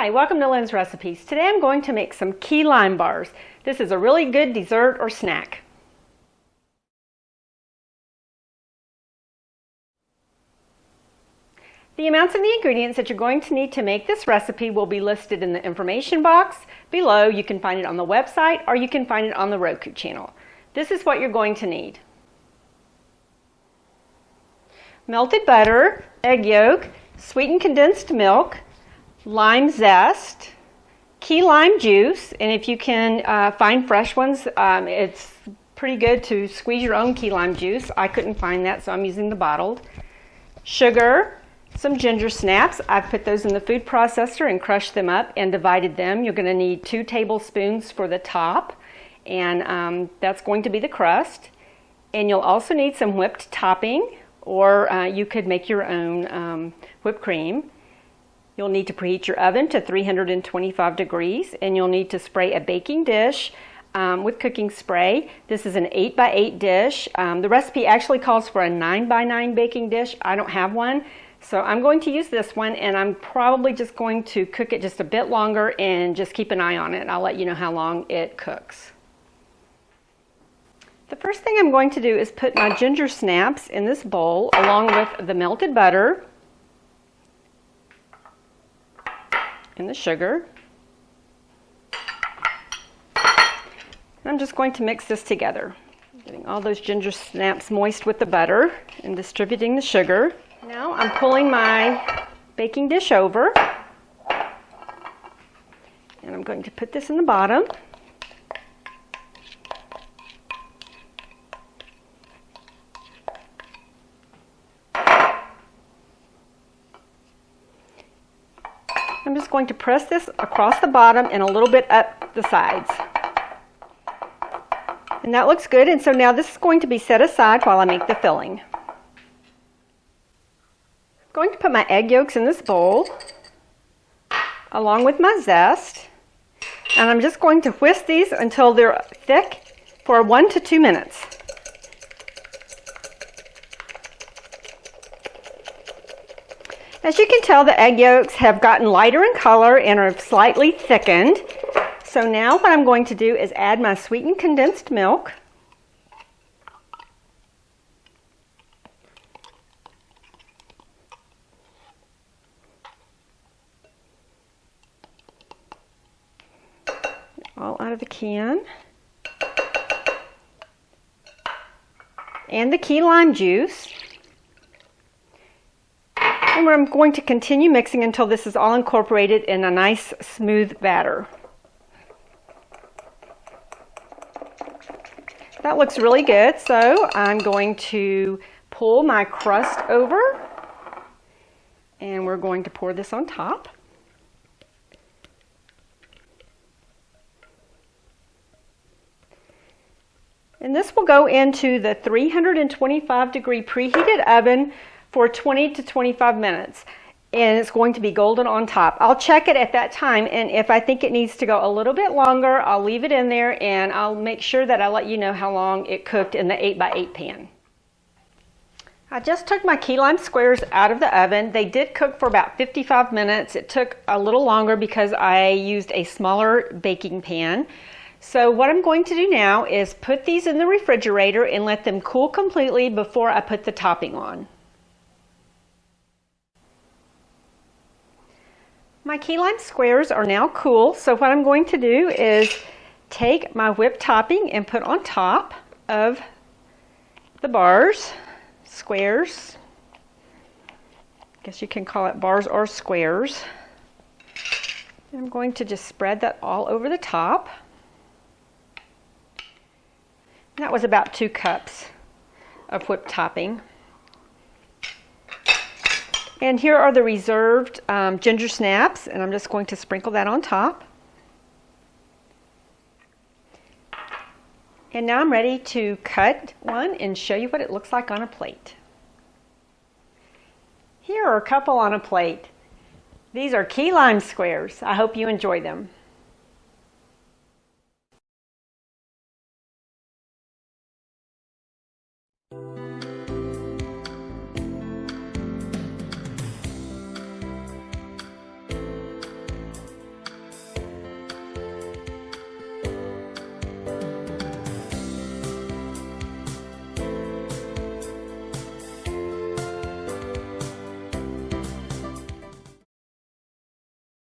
Hi, welcome to Lynn's Recipes. Today I'm going to make some key lime bars. This is a really good dessert or snack. The amounts and the ingredients that you're going to need to make this recipe will be listed in the information box below. You can find it on the website or you can find it on the Roku channel. This is what you're going to need. Melted butter, egg yolk, sweetened condensed milk, lime zest, key lime juice, and if you can find fresh ones, it's pretty good to squeeze your own key lime juice. I couldn't find that, so I'm using the bottled. Sugar, some ginger snaps. I've put those in the food processor and crushed them up and divided them. You're going to need 2 tablespoons for the top, and that's going to be the crust. And you'll also need some whipped topping, or you could make your own whipped cream. You'll need to preheat your oven to 325 degrees, and you'll need to spray a baking dish with cooking spray. This is an 8x8 dish. The recipe actually calls for a 9x9 baking dish. I don't have one, so I'm going to use this one, and I'm probably just going to cook it just a bit longer and just keep an eye on it. I'll let you know how long it cooks. The first thing I'm going to do is put my ginger snaps in this bowl along with the melted butter and the sugar. And I'm just going to mix this together, getting all those ginger snaps moist with the butter and distributing the sugar. Now I'm pulling my baking dish over, and I'm going to put this in the bottom. I'm just going to press this across the bottom and a little bit up the sides. And that looks good, and so now this is going to be set aside while I make the filling. I'm going to put my egg yolks in this bowl along with my zest, and I'm just going to whisk these until they're thick for 1 to 2 minutes. As you can tell, the egg yolks have gotten lighter in color and are slightly thickened. So now what I'm going to do is add my sweetened condensed milk. All out of the can. And the key lime juice. And I'm going to continue mixing until this is all incorporated in a nice smooth batter. That looks really good, so I'm going to pull my crust over, and we're going to pour this on top. And this will go into the 325 degree preheated oven for 20 to 25 minutes, and it's going to be golden on top. I'll check it at that time, and if I think it needs to go a little bit longer, I'll leave it in there, and I'll make sure that I let you know how long it cooked in the 8x8 pan. I just took my key lime squares out of the oven. They did cook for about 55 minutes. It took a little longer because I used a smaller baking pan. So what I'm going to do now is put these in the refrigerator and let them cool completely before I put the topping on. My key lime squares are now cool, so what I'm going to do is take my whipped topping and put on top of the bars, squares. I guess you can call it bars or squares. I'm going to just spread that all over the top. That was about 2 cups of whipped topping. And here are the reserved ginger snaps, and I'm just going to sprinkle that on top. And now I'm ready to cut one and show you what it looks like on a plate. Here are a couple on a plate. These are key lime squares. I hope you enjoy them.